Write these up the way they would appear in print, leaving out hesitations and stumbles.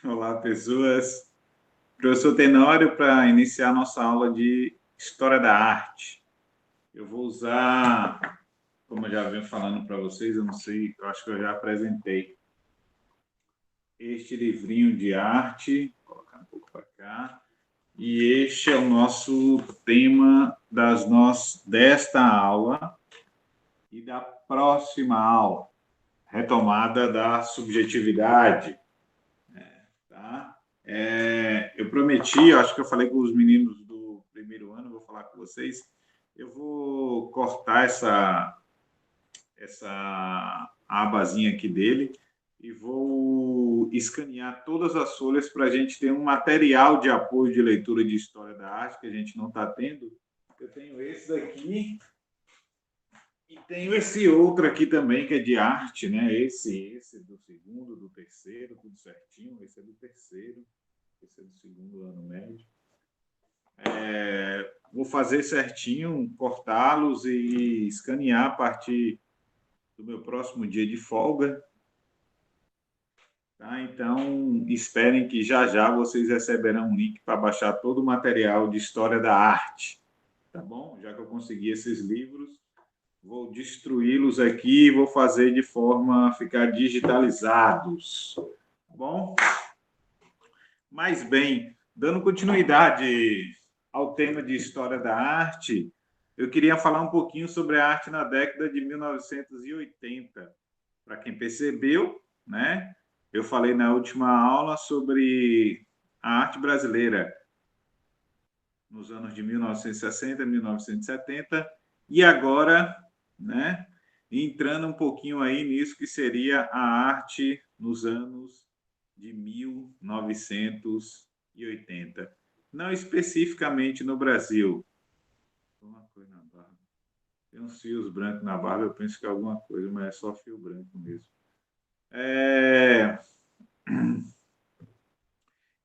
Olá, pessoas. Professor Tenório, para iniciar nossa aula de História da Arte. Eu vou usar, como eu já venho falando para vocês, eu não sei, eu acho que eu já apresentei este livrinho de arte, vou colocar um pouco para cá, e este é o nosso tema desta aula e da próxima aula, retomada da subjetividade. Tá? Eu prometi, eu acho que eu falei com os meninos do primeiro ano, vou falar com vocês. Eu vou cortar essa abazinha aqui dele e vou escanear todas as folhas para a gente ter um material de apoio de leitura de história da arte que a gente não está tendo. Eu tenho esse daqui e tenho esse outro aqui também que é de arte, né? Esse do segundo, do terceiro, tudo certinho. Esse é do terceiro. Esse é do segundo ano médio. Vou fazer certinho, cortá-los e escanear a partir do meu próximo dia de folga. Tá? Então, esperem que já já vocês receberão um link para baixar todo o material de História da Arte. Tá bom? Já que eu consegui esses livros, vou destruí-los aqui e vou fazer de forma a ficar digitalizados. Tá bom? Mas bem, dando continuidade ao tema de História da Arte, eu queria falar um pouquinho sobre a arte na década de 1980. Para quem percebeu, né? Eu falei na última aula sobre a arte brasileira nos anos de 1960, 1970, e agora, né, entrando um pouquinho aí nisso que seria a arte nos anos de 1980. Não especificamente no Brasil. Uma coisa na barba. Tem uns fios brancos na barba, eu penso que é alguma coisa, mas é só fio branco mesmo.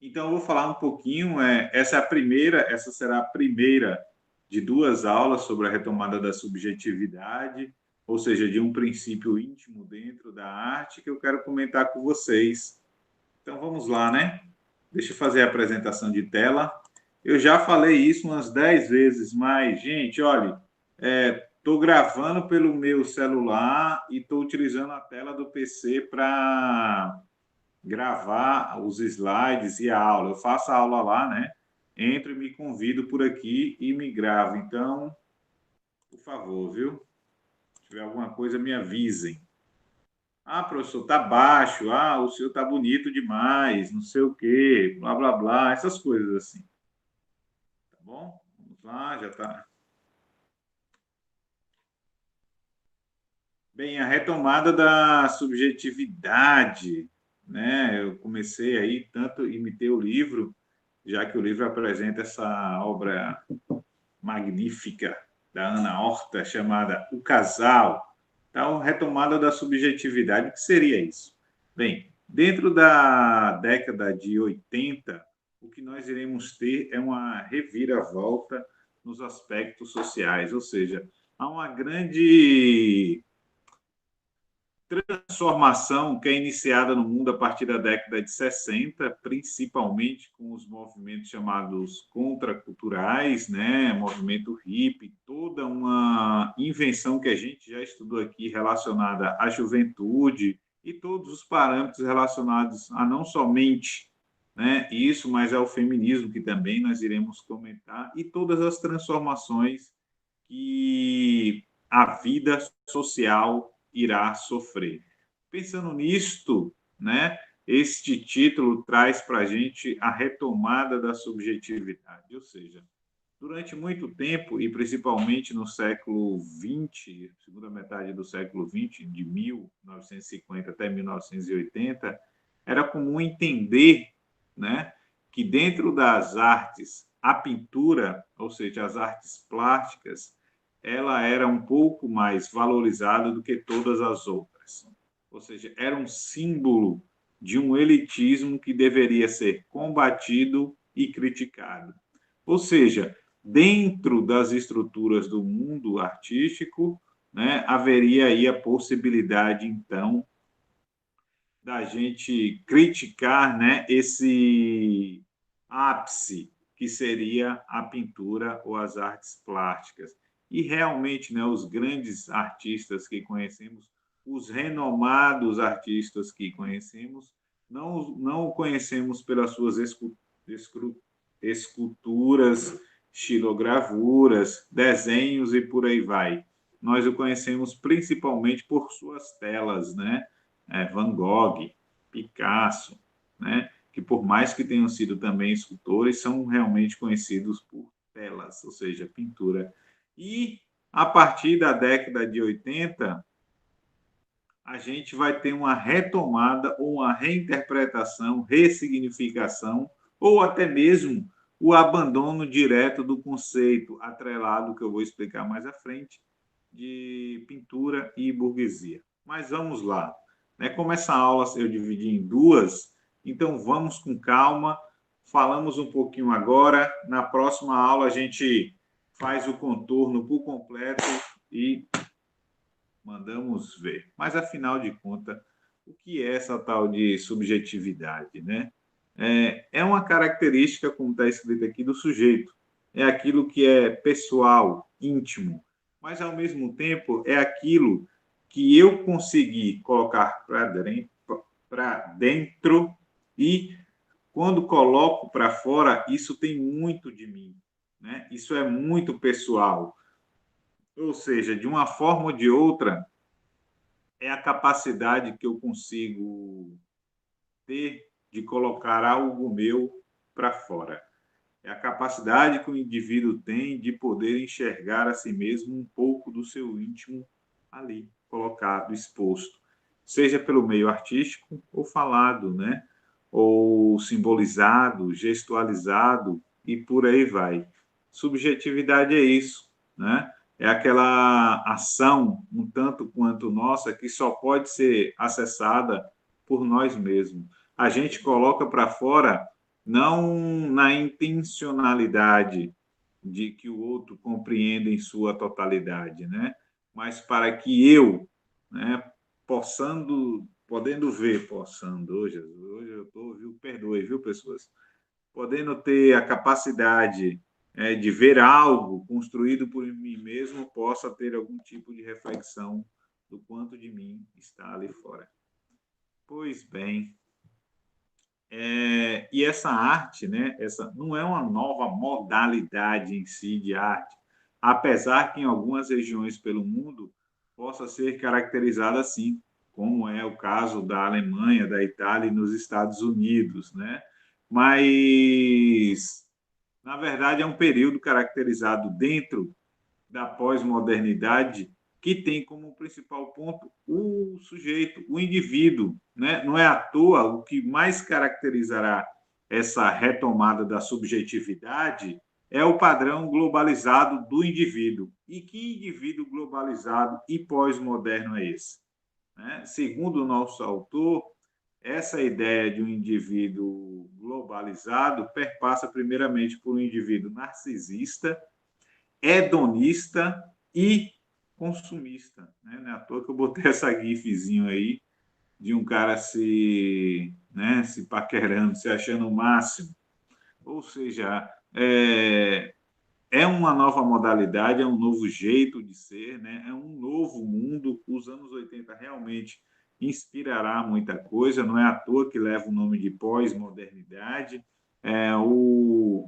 Então, eu vou falar um pouquinho. Essa será a primeira de duas aulas sobre a retomada da subjetividade, ou seja, de um princípio íntimo dentro da arte que eu quero comentar com vocês. Então, vamos lá, né? Deixa eu fazer a apresentação de tela. Eu já falei isso umas 10 vezes, mas, gente, olha, estou gravando pelo meu celular e estou utilizando a tela do PC para gravar os slides e a aula. Eu faço a aula lá, né? Entro e me convido por aqui e me gravo. Então, por favor, viu? Se tiver alguma coisa, me avisem. Ah, professor, tá baixo. Ah, o senhor tá bonito demais. Não sei o quê. Blá, blá, blá. Essas coisas assim. Tá bom? Vamos lá, já tá. Bem, a retomada da subjetividade, né? Eu comecei aí, tanto imitei o livro, já que o livro apresenta essa obra magnífica da Ana Horta, chamada O Casal. Então, retomada da subjetividade, o que seria isso? Bem, dentro da década de 80, o que nós iremos ter é uma reviravolta nos aspectos sociais, ou seja, há uma grande transformação que é iniciada no mundo a partir da década de 60, principalmente com os movimentos chamados contraculturais, né? Movimento hippie, toda uma invenção que a gente já estudou aqui relacionada à juventude e todos os parâmetros relacionados a não somente, né, isso, mas ao feminismo, que também nós iremos comentar, e todas as transformações que a vida social irá sofrer. Pensando nisto, né, este título traz para a gente a retomada da subjetividade, ou seja, durante muito tempo, e principalmente no século XX, segunda metade do século XX, de 1950 até 1980, era comum entender, né, que dentro das artes, a pintura, ou seja, as artes plásticas, ela era um pouco mais valorizada do que todas as outras. Ou seja, era um símbolo de um elitismo que deveria ser combatido e criticado. Ou seja, dentro das estruturas do mundo artístico, né, haveria aí a possibilidade, então, da gente criticar, né, esse ápice que seria a pintura ou as artes plásticas. E realmente, né, os grandes artistas que conhecemos, os renomados artistas que conhecemos, não o conhecemos pelas suas esculturas, xilogravuras, desenhos e por aí vai. Nós o conhecemos principalmente por suas telas, né? Van Gogh, Picasso, né? Que por mais que tenham sido também escultores, são realmente conhecidos por telas, ou seja, pintura. E a partir da década de 80, a gente vai ter uma retomada ou uma reinterpretação, ressignificação, ou até mesmo o abandono direto do conceito atrelado, que eu vou explicar mais à frente, de pintura e burguesia. Mas vamos lá. Como essa aula eu dividi em duas, então vamos com calma, falamos um pouquinho agora, na próxima aula a gente faz o contorno por completo e mandamos ver. Mas, afinal de contas, o que é essa tal de subjetividade, né? É uma característica, como está escrito aqui, do sujeito. É aquilo que é pessoal, íntimo, mas, ao mesmo tempo, é aquilo que eu consegui colocar para dentro e, quando coloco para fora, isso tem muito de mim, né? Isso é muito pessoal. Ou seja, de uma forma ou de outra, é a capacidade que eu consigo ter de colocar algo meu para fora. É a capacidade que o indivíduo tem de poder enxergar a si mesmo um pouco do seu íntimo ali, colocado, exposto, seja pelo meio artístico ou falado, né? Ou simbolizado, gestualizado e por aí vai. Subjetividade é isso, né? É aquela ação um tanto quanto nossa que só pode ser acessada por nós mesmos. A gente coloca para fora não na intencionalidade de que o outro compreenda em sua totalidade, né? Mas para que eu, né, podendo ver, hoje eu estou, viu, perdoe, viu, pessoas, podendo ter a capacidade de ver algo construído por mim mesmo, possa ter algum tipo de reflexão do quanto de mim está ali fora. Pois bem, e essa arte, né, essa não é uma nova modalidade em si de arte, apesar que em algumas regiões pelo mundo possa ser caracterizada assim, como é o caso da Alemanha, da Itália e nos Estados Unidos, né? Mas, na verdade, é um período caracterizado dentro da pós-modernidade que tem como principal ponto o sujeito, o indivíduo, né? Não é à toa o que mais caracterizará essa retomada da subjetividade é o padrão globalizado do indivíduo. E que indivíduo globalizado e pós-moderno é esse? Segundo o nosso autor, essa ideia de um indivíduo globalizado perpassa primeiramente por um indivíduo narcisista, hedonista e consumista. Não é à toa que eu botei essa gifzinho aí de um cara se paquerando, se achando o máximo. Ou seja, é uma nova modalidade, é um novo jeito de ser, né? É um novo mundo. Os anos 80 realmente inspirará muita coisa, não é à toa que leva o nome de pós-modernidade. O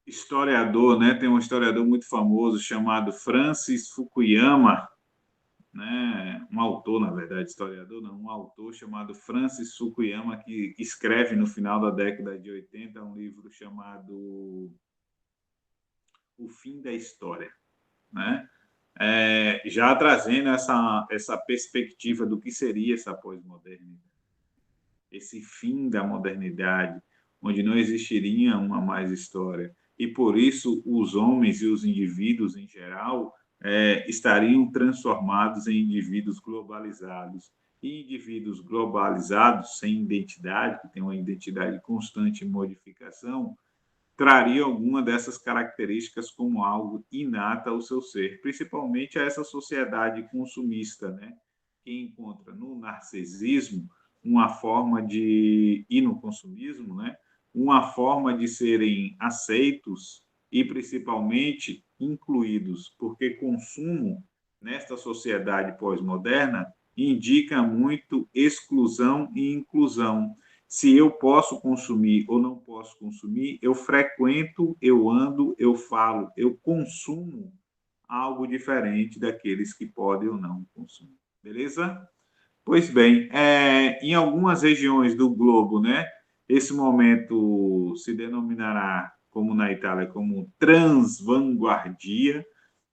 historiador, né? Tem um historiador muito famoso chamado Francis Fukuyama, né? Um autor, na verdade, historiador não, um autor chamado Francis Fukuyama, que escreve no final da década de 80 um livro chamado O Fim da História, né? Já trazendo essa perspectiva do que seria essa pós-modernidade, esse fim da modernidade, onde não existiria uma mais história. E por isso os homens e os indivíduos em geral estariam transformados em indivíduos globalizados. E indivíduos globalizados, sem identidade, que têm uma identidade constante em modificação, traria alguma dessas características como algo inato ao seu ser, principalmente a essa sociedade consumista, né? que encontra no narcisismo uma forma de, e no consumismo, né, uma forma de serem aceitos e principalmente incluídos, porque consumo nesta sociedade pós-moderna indica muito exclusão e inclusão. Se eu posso consumir ou não posso consumir, eu frequento, eu ando, eu falo, eu consumo algo diferente daqueles que podem ou não consumir. Beleza? Pois bem, em algumas regiões do globo, né, esse momento se denominará, como na Itália, como transvanguardia,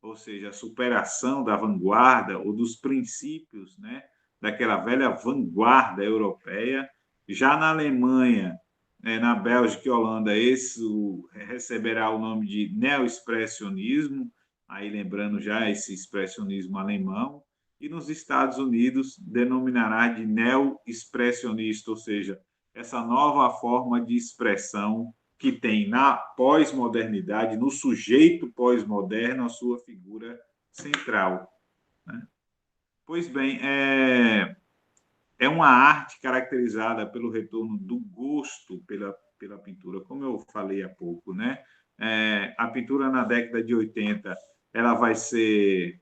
ou seja, a superação da vanguarda ou dos princípios, né, daquela velha vanguarda europeia. Já na Alemanha, na Bélgica e Holanda, isso receberá o nome de neoexpressionismo, aí lembrando já esse expressionismo alemão, e nos Estados Unidos denominará de neo-expressionista, ou seja, essa nova forma de expressão que tem na pós-modernidade, no sujeito pós-moderno, a sua figura central. Né? Pois bem, é uma arte caracterizada pelo retorno do gosto pela pintura, como eu falei há pouco. Né? A pintura na década de 80 ela vai ser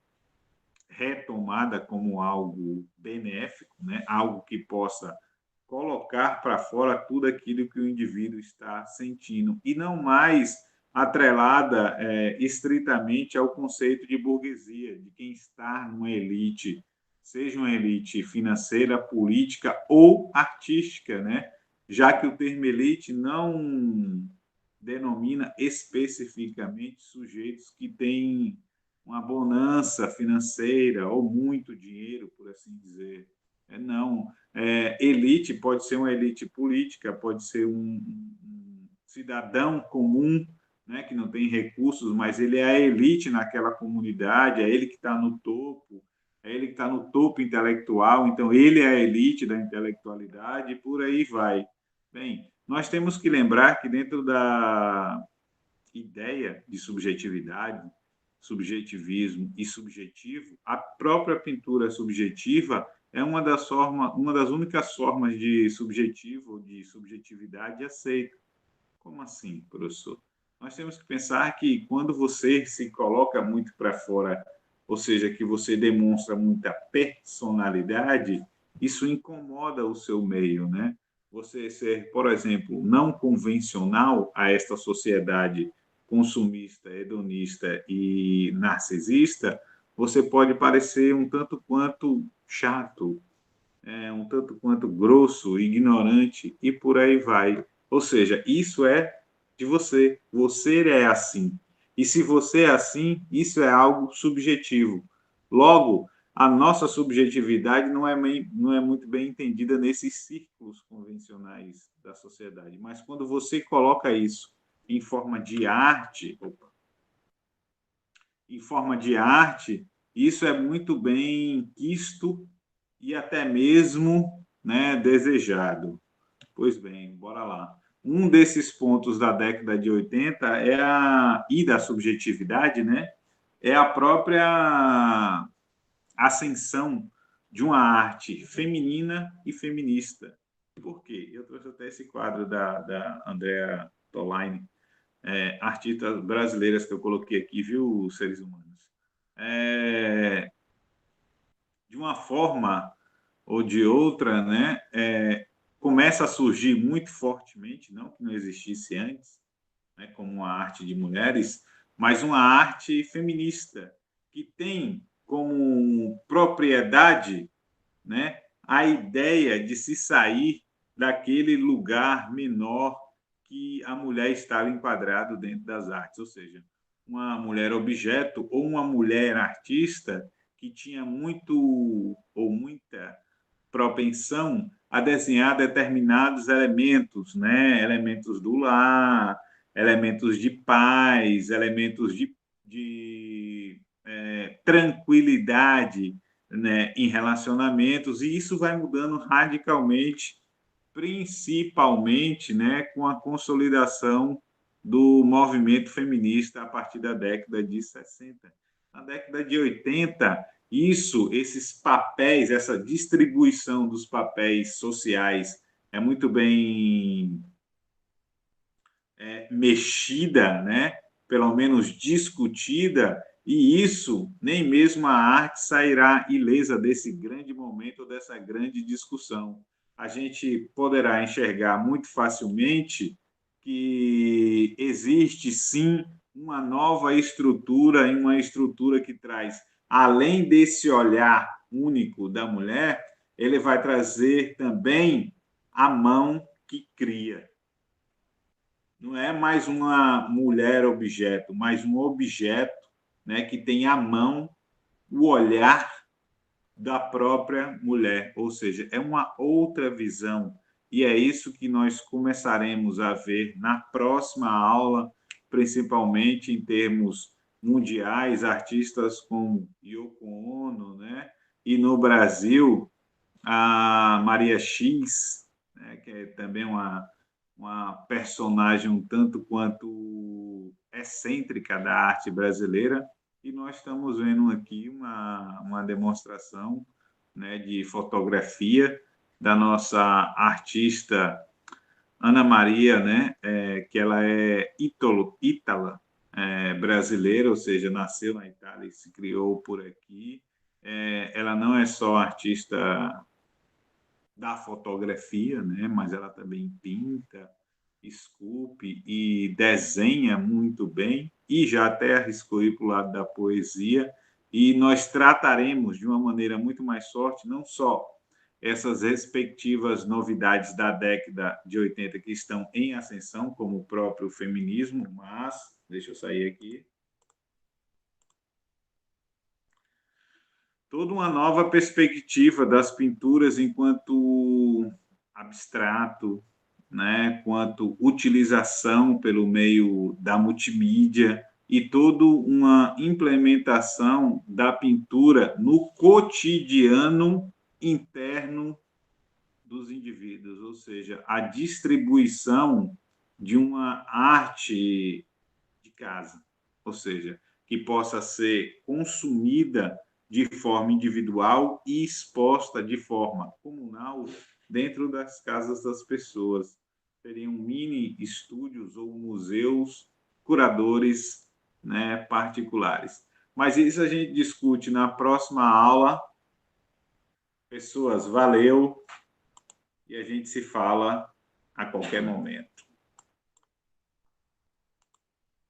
retomada como algo benéfico, né? Algo que possa colocar para fora tudo aquilo que o indivíduo está sentindo, e não mais atrelada estritamente ao conceito de burguesia, de quem está numa elite, seja uma elite financeira, política ou artística, né? Já que o termo elite não denomina especificamente sujeitos que têm uma bonança financeira ou muito dinheiro, por assim dizer. Não. Elite pode ser uma elite política, pode ser um cidadão comum, né, que não tem recursos, mas ele é a elite naquela comunidade, é ele que está no topo, é ele que está no topo intelectual, então ele é a elite da intelectualidade e por aí vai. Bem, nós temos que lembrar que dentro da ideia de subjetividade, subjetivismo e subjetivo, a própria pintura subjetiva é uma das únicas formas de subjetivo, de subjetividade aceita. Como assim, professor? Nós temos que pensar que quando você se coloca muito para fora, ou seja, que você demonstra muita personalidade, isso incomoda o seu meio, né? Você ser, por exemplo, não convencional a esta sociedade consumista, hedonista e narcisista, você pode parecer um tanto quanto chato, um tanto quanto grosso, ignorante e por aí vai. Ou seja, isso é de você. Você é assim. E se você é assim, isso é algo subjetivo. Logo, a nossa subjetividade não é muito bem entendida nesses círculos convencionais da sociedade. Mas quando você coloca isso em forma de arte, isso é muito bem quisto e até mesmo, né, desejado. Pois bem, bora lá. Um desses pontos da década de 80 e da subjetividade, né, é a própria ascensão de uma arte feminina e feminista. Por quê? Eu trouxe até esse quadro da Andrea Tolaine, artistas brasileiras que eu coloquei aqui, viu, seres humanos? De uma forma ou de outra, né, começa a surgir muito fortemente, não que não existisse antes, né, como uma arte de mulheres, mas uma arte feminista, que tem como propriedade, né, a ideia de se sair daquele lugar menor que a mulher estava enquadrado dentro das artes, ou seja, uma mulher objeto ou uma mulher artista que tinha muito ou muita propensão a desenhar determinados elementos, né? Elementos do lar, elementos de paz, elementos de tranquilidade, né? Em relacionamentos, e isso vai mudando radicalmente, principalmente, né? Com a consolidação do movimento feminista a partir da década de 60. Na década de 80, esses papéis, essa distribuição dos papéis sociais é muito bem mexida, né? Pelo menos discutida, e isso nem mesmo a arte sairá ilesa desse grande momento, dessa grande discussão. A gente poderá enxergar muito facilmente que existe sim uma nova estrutura, e uma estrutura que traz, além desse olhar único da mulher, ele vai trazer também a mão que cria. Não é mais uma mulher objeto, mas um objeto, né, que tem a mão, o olhar da própria mulher, ou seja, é uma outra visão. E é isso que nós começaremos a ver na próxima aula, principalmente em termos mundiais, artistas como Yoko Ono, né? E no Brasil, a Maria X, né, que é também uma personagem um tanto quanto excêntrica da arte brasileira, e nós estamos vendo aqui uma demonstração, né, de fotografia da nossa artista Ana Maria, né, que ela é ítala, brasileira, ou seja, nasceu na Itália e se criou por aqui. Ela não é só artista da fotografia, né? Mas ela também pinta, esculpe e desenha muito bem, e já até arriscou ir para o lado da poesia. E nós trataremos de uma maneira muito mais forte, não só essas respectivas novidades da década de 80 que estão em ascensão, como o próprio feminismo, mas, deixa eu sair aqui, toda uma nova perspectiva das pinturas enquanto abstrato, né, quanto utilização pelo meio da multimídia e toda uma implementação da pintura no cotidiano interno dos indivíduos, ou seja, a distribuição de uma arte de casa, ou seja, que possa ser consumida de forma individual e exposta de forma comunal dentro das casas das pessoas. Seriam mini estúdios ou museus, curadores, né, particulares. Mas isso a gente discute na próxima aula. Pessoas, valeu, e a gente se fala a qualquer momento.